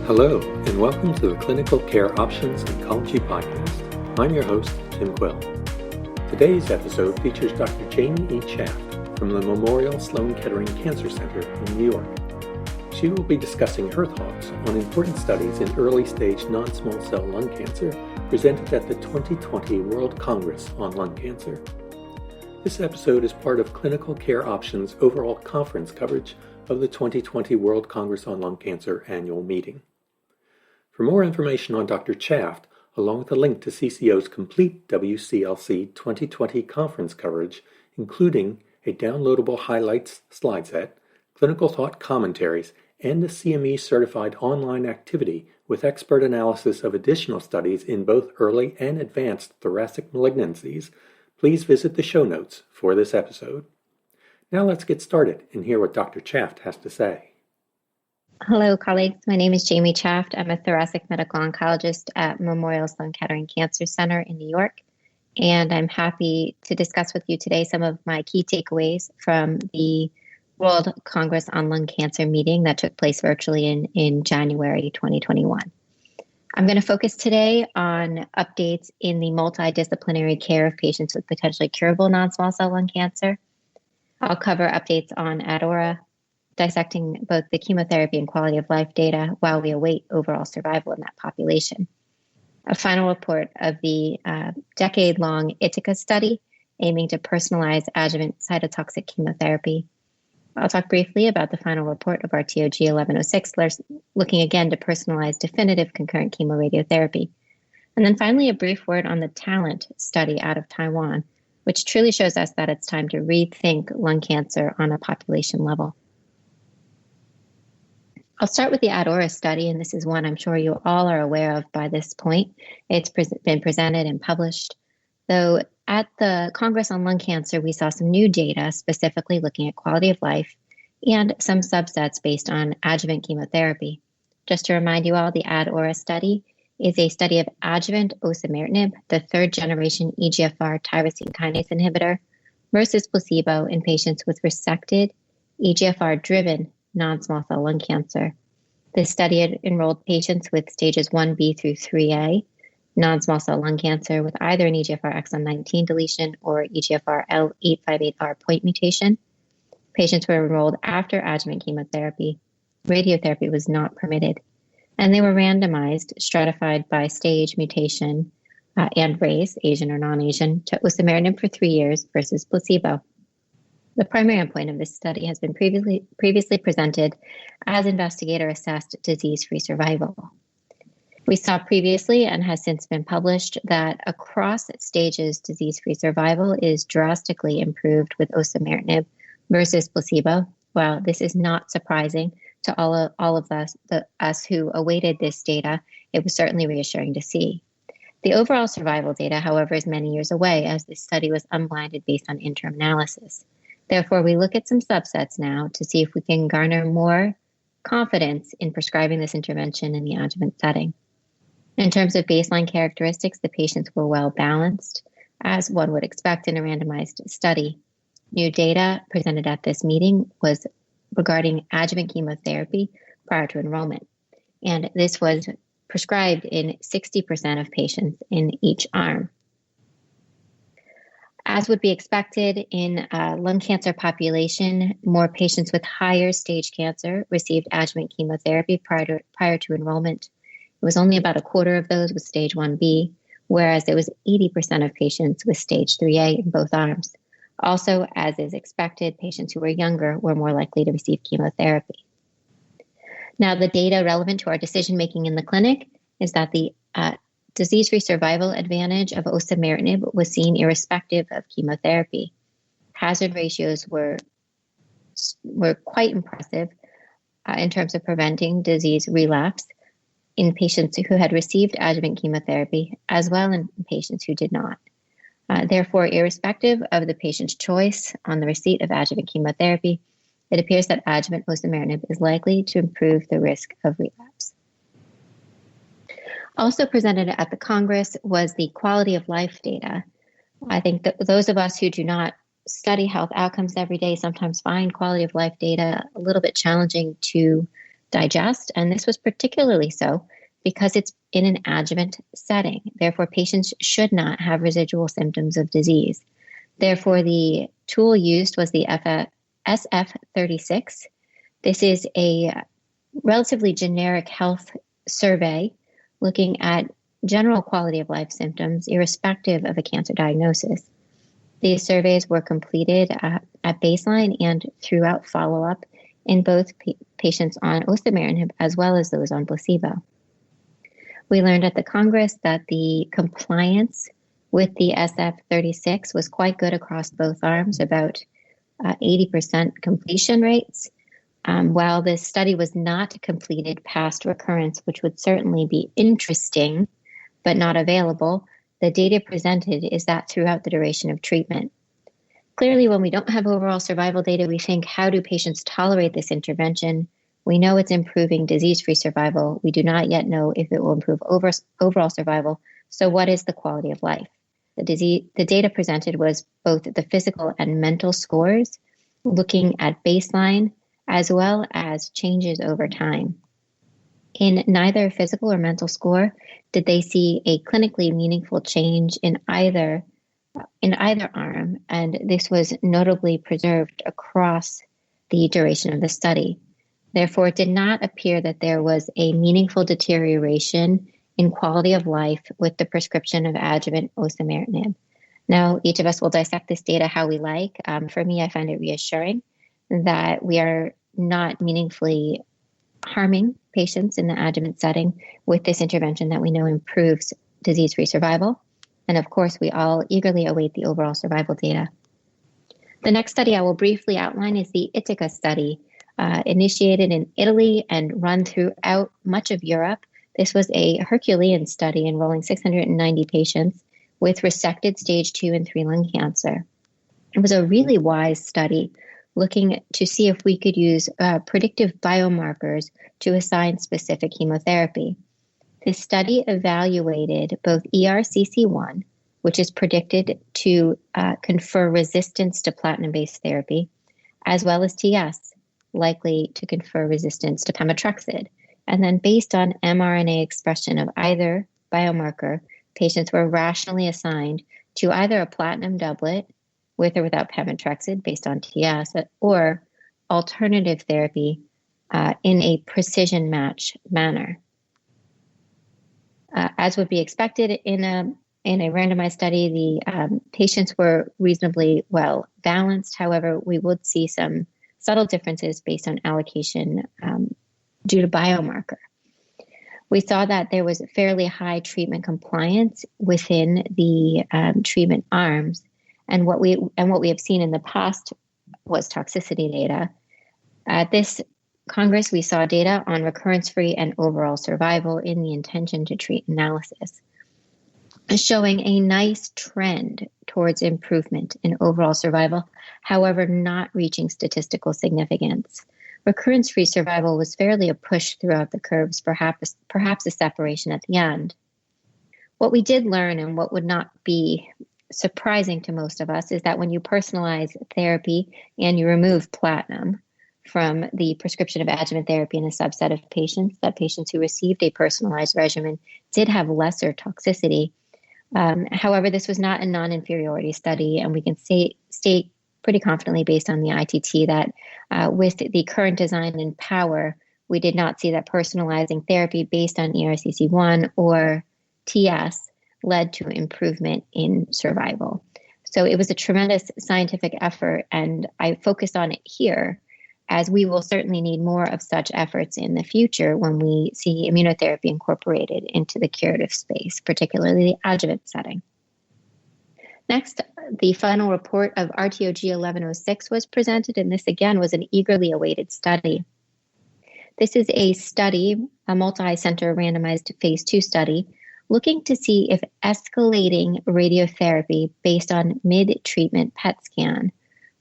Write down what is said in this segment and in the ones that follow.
Hello, and welcome to the Clinical Care Options Oncology Podcast. I'm your host, Tim Quill. Today's episode features Dr. Jamie E. Chaft from the Memorial Sloan Kettering Cancer Center in New York. She will be discussing her thoughts on important studies in early-stage non-small cell lung cancer presented at the 2020 World Congress on Lung Cancer. This episode is part of Clinical Care Options' overall conference coverage of the 2020 World Congress on Lung Cancer annual meeting. For more information on Dr. Chaft, along with a link to CCO's complete WCLC 2020 conference coverage, including a downloadable highlights slide set, clinical thought commentaries, and a CME-certified online activity with expert analysis of additional studies in both early and advanced thoracic malignancies, please visit the show notes for this episode. Now let's get started and hear what Dr. Chaft has to say. Hello, colleagues. My name is Jamie Chaft. I'm a thoracic medical oncologist at Memorial Sloan Kettering Cancer Center in New York, and I'm happy to discuss with you today some of my key takeaways from the World Congress on Lung Cancer meeting that took place virtually in January 2021. I'm going to focus today on updates in the multidisciplinary care of patients with potentially curable non-small cell lung cancer. I'll cover updates on ADAURA, dissecting both the chemotherapy and quality of life data while we await overall survival in that population. A final report of the decade-long ITACA study aiming to personalize adjuvant cytotoxic chemotherapy. I'll talk briefly about the final report of RTOG 1106, looking again to personalize definitive concurrent chemoradiotherapy. And then finally, a brief word on the TALENT study out of Taiwan, which truly shows us that it's time to rethink lung cancer on a population level. I'll start with the ADAURA study, and this is one I'm sure you all are aware of by this point. It's been presented and published. Though at the Congress on Lung Cancer, we saw some new data specifically looking at quality of life and some subsets based on adjuvant chemotherapy. Just to remind you all, the ADAURA study is a study of adjuvant osimertinib, the third-generation EGFR tyrosine kinase inhibitor, versus placebo in patients with resected, EGFR-driven non-small cell lung cancer. This study had enrolled patients with stages 1B through 3A, non-small cell lung cancer with either an EGFR exon 19 deletion or EGFR L858R point mutation. Patients were enrolled after adjuvant chemotherapy. Radiotherapy was not permitted, and they were randomized, stratified by stage, mutation, and race, Asian or non-Asian, to osimertinib for 3 years versus placebo. The primary endpoint of this study has been previously presented as investigator-assessed disease-free survival. We saw previously, and has since been published, that across stages, disease-free survival is drastically improved with osimertinib versus placebo. While this is not surprising to all of us who awaited this data, it was certainly reassuring to see. The overall survival data, however, is many years away, as this study was unblinded based on interim analysis. Therefore, we look at some subsets now to see if we can garner more confidence in prescribing this intervention in the adjuvant setting. In terms of baseline characteristics, the patients were well balanced, as one would expect in a randomized study. New data presented at this meeting was regarding adjuvant chemotherapy prior to enrollment, and this was prescribed in 60% of patients in each arm. As would be expected in a lung cancer population, more patients with higher stage cancer received adjuvant chemotherapy prior to enrollment. It was only about a quarter of those with stage 1B, whereas it was 80% of patients with stage 3A in both arms. Also, as is expected, patients who were younger were more likely to receive chemotherapy. Now, the data relevant to our decision-making in the clinic is that the disease-free survival advantage of osimertinib was seen irrespective of chemotherapy. Hazard ratios were quite impressive in terms of preventing disease relapse in patients who had received adjuvant chemotherapy, as well in patients who did not. Therefore, irrespective of the patient's choice on the receipt of adjuvant chemotherapy, it appears that adjuvant osimertinib is likely to improve the risk of relapse. Also presented at the Congress was the quality of life data. I think that those of us who do not study health outcomes every day sometimes find quality of life data a little bit challenging to digest, and this was particularly so because it's in an adjuvant setting. Therefore, patients should not have residual symptoms of disease. Therefore, the tool used was the SF36. This is a relatively generic health survey looking at general quality of life symptoms, irrespective of a cancer diagnosis. These surveys were completed at baseline and throughout follow-up in both patients on osimertinib as well as those on placebo. We learned at the Congress that the compliance with the SF36 was quite good across both arms, about 80% completion rates. While this study was not completed past recurrence, which would certainly be interesting, but not available, the data presented is that throughout the duration of treatment. Clearly, when we don't have overall survival data, we think, how do patients tolerate this intervention? We know it's improving disease-free survival. We do not yet know if it will improve overall survival. So what is the quality of life? The data presented was both the physical and mental scores, looking at baseline as well as changes over time. In neither physical or mental score did they see a clinically meaningful change in either arm, and this was notably preserved across the duration of the study. Therefore, it did not appear that there was a meaningful deterioration in quality of life with the prescription of adjuvant osimertinib. Now, each of us will dissect this data how we like. For me, I find it reassuring that we are not meaningfully harming patients in the adjuvant setting with this intervention that we know improves disease-free survival. And of course, we all eagerly await the overall survival data. The next study I will briefly outline is the ITACA study, initiated in Italy and run throughout much of Europe. This was a Herculean study enrolling 690 patients with resected stage 2 and 3 lung cancer. It was a really wise study looking to see if we could use predictive biomarkers to assign specific chemotherapy. This study evaluated both ERCC1, which is predicted to confer resistance to platinum-based therapy, as well as TS, likely to confer resistance to pemetrexed. And then based on mRNA expression of either biomarker, patients were rationally assigned to either a platinum doublet with or without pemetrexed based on TS, or alternative therapy in a precision match manner. As would be expected in a randomized study, the patients were reasonably well balanced. However, we would see some subtle differences based on allocation due to biomarker. We saw that there was fairly high treatment compliance within the treatment arms, and what we have seen in the past was toxicity data. At this Congress, we saw data on recurrence-free and overall survival in the intention to treat analysis, showing a nice trend towards improvement in overall survival, however, not reaching statistical significance. Recurrence-free survival was fairly a push throughout the curves, perhaps a separation at the end. What we did learn, and what would not be surprising to most of us, is that when you personalize therapy and you remove platinum from the prescription of adjuvant therapy in a subset of patients, that patients who received a personalized regimen did have lesser toxicity. However, this was not a non-inferiority study, and we can state pretty confidently based on the ITT that with the current design and power, we did not see that personalizing therapy based on ERCC1 or TS led to improvement in survival. So it was a tremendous scientific effort, and I focused on it here, as we will certainly need more of such efforts in the future when we see immunotherapy incorporated into the curative space, particularly the adjuvant setting. Next, the final report of RTOG 1106 was presented, and this again was an eagerly awaited study. This is a study, a multi-center randomized phase 2 study, looking to see if escalating radiotherapy based on mid-treatment PET scan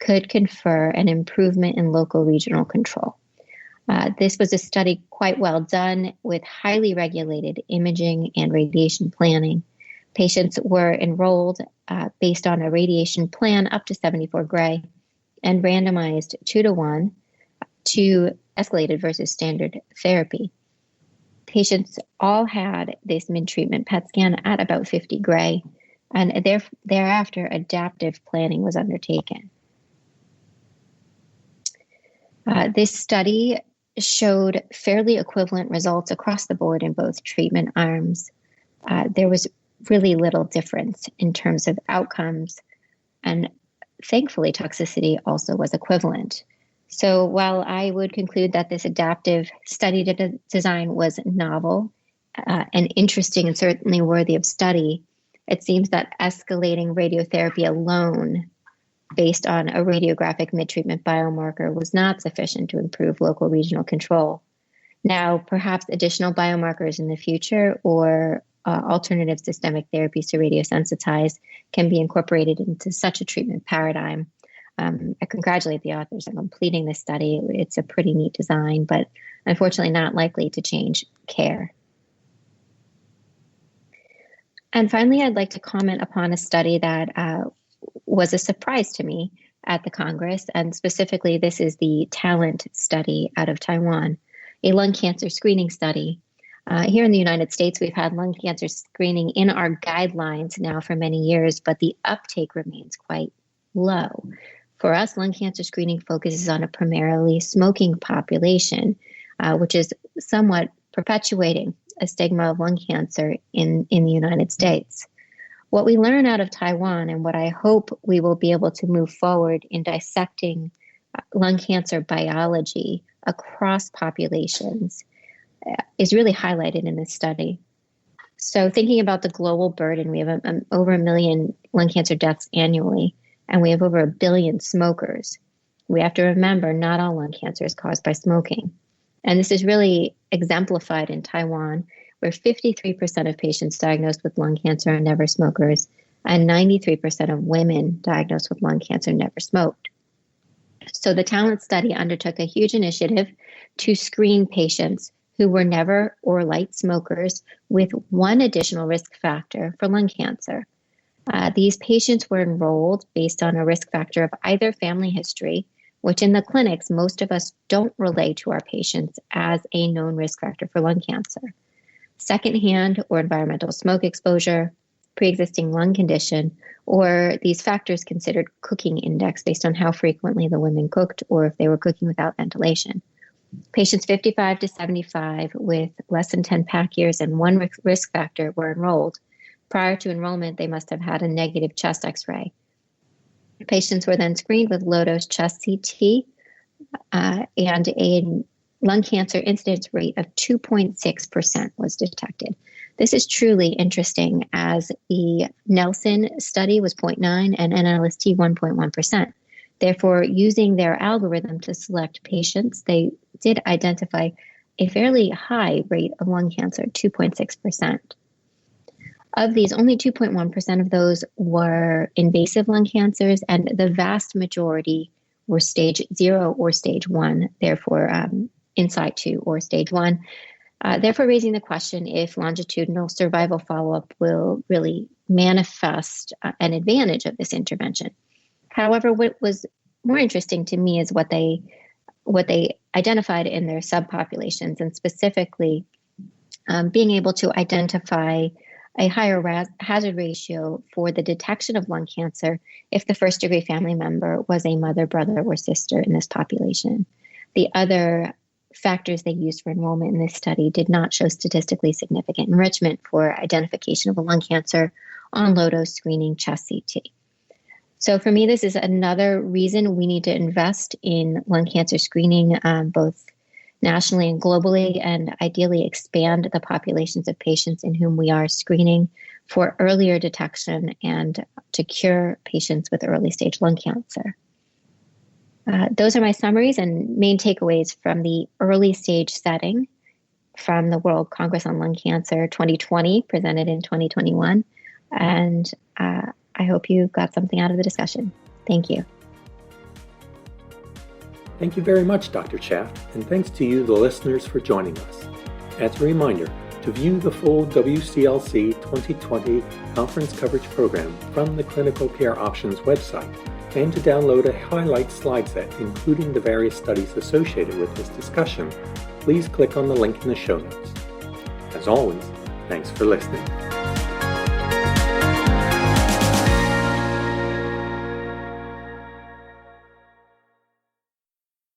could confer an improvement in local regional control. This was a study quite well done with highly regulated imaging and radiation planning. Patients were enrolled based on a radiation plan up to 74 gray and randomized 2-to-1 to escalated versus standard therapy. Patients all had this mid-treatment PET scan at about 50 gray, and thereafter adaptive planning was undertaken. This study showed fairly equivalent results across the board in both treatment arms. There was really little difference in terms of outcomes, and thankfully toxicity also was equivalent. So while I would conclude that this adaptive study design was novel and interesting and certainly worthy of study, it seems that escalating radiotherapy alone based on a radiographic mid-treatment biomarker was not sufficient to improve local regional control. Now, perhaps additional biomarkers in the future or alternative systemic therapies to radiosensitize can be incorporated into such a treatment paradigm. I congratulate the authors on completing this study. It's a pretty neat design, but unfortunately not likely to change care. And finally, I'd like to comment upon a study that was a surprise to me at the Congress, and specifically this is the TALENT study out of Taiwan, a lung cancer screening study. Here in the United States, we've had lung cancer screening in our guidelines now for many years, but the uptake remains quite low. For us, lung cancer screening focuses on a primarily smoking population, which is somewhat perpetuating a stigma of lung cancer in the United States. What we learn out of Taiwan, and what I hope we will be able to move forward in dissecting lung cancer biology across populations, is really highlighted in this study. So thinking about the global burden, we have over 1 million lung cancer deaths annually, and we have over 1 billion smokers. We have to remember not all lung cancer is caused by smoking. And this is really exemplified in Taiwan, where 53% of patients diagnosed with lung cancer are never smokers, and 93% of women diagnosed with lung cancer never smoked. So the TALENT study undertook a huge initiative to screen patients who were never or light smokers with one additional risk factor for lung cancer. These patients were enrolled based on a risk factor of either family history, which in the clinics, most of us don't relay to our patients as a known risk factor for lung cancer. Secondhand or environmental smoke exposure, pre-existing lung condition, or these factors considered cooking index based on how frequently the women cooked or if they were cooking without ventilation. Patients 55 to 75 with less than 10 pack years and one risk factor were enrolled. Prior to enrollment, they must have had a negative chest X-ray. Patients were then screened with low-dose chest CT and a lung cancer incidence rate of 2.6% was detected. This is truly interesting, as the Nelson study was 0.9 and NLST 1.1%. Therefore, using their algorithm to select patients, they did identify a fairly high rate of lung cancer, 2.6%. Of these, only 2.1% of those were invasive lung cancers, and the vast majority were stage 0 or stage 1, therefore in situ or stage 1. Therefore, raising the question if longitudinal survival follow-up will really manifest an advantage of this intervention. However, what was more interesting to me is what they identified in their subpopulations, and specifically being able to identify a higher hazard ratio for the detection of lung cancer if the first-degree family member was a mother, brother, or sister in this population. The other factors they used for enrollment in this study did not show statistically significant enrichment for identification of a lung cancer on low-dose screening chest CT. So for me, this is another reason we need to invest in lung cancer screening, both nationally and globally, and ideally expand the populations of patients in whom we are screening for earlier detection and to cure patients with early stage lung cancer. Those are my summaries and main takeaways from the early stage setting from the World Congress on Lung Cancer 2020, presented in 2021. And I hope you got something out of the discussion. Thank you. Thank you very much, Dr. Chaft, and thanks to you, the listeners, for joining us. As a reminder, to view the full WCLC 2020 conference coverage program from the Clinical Care Options website, and to download a highlight slide set including the various studies associated with this discussion, please click on the link in the show notes. As always, thanks for listening.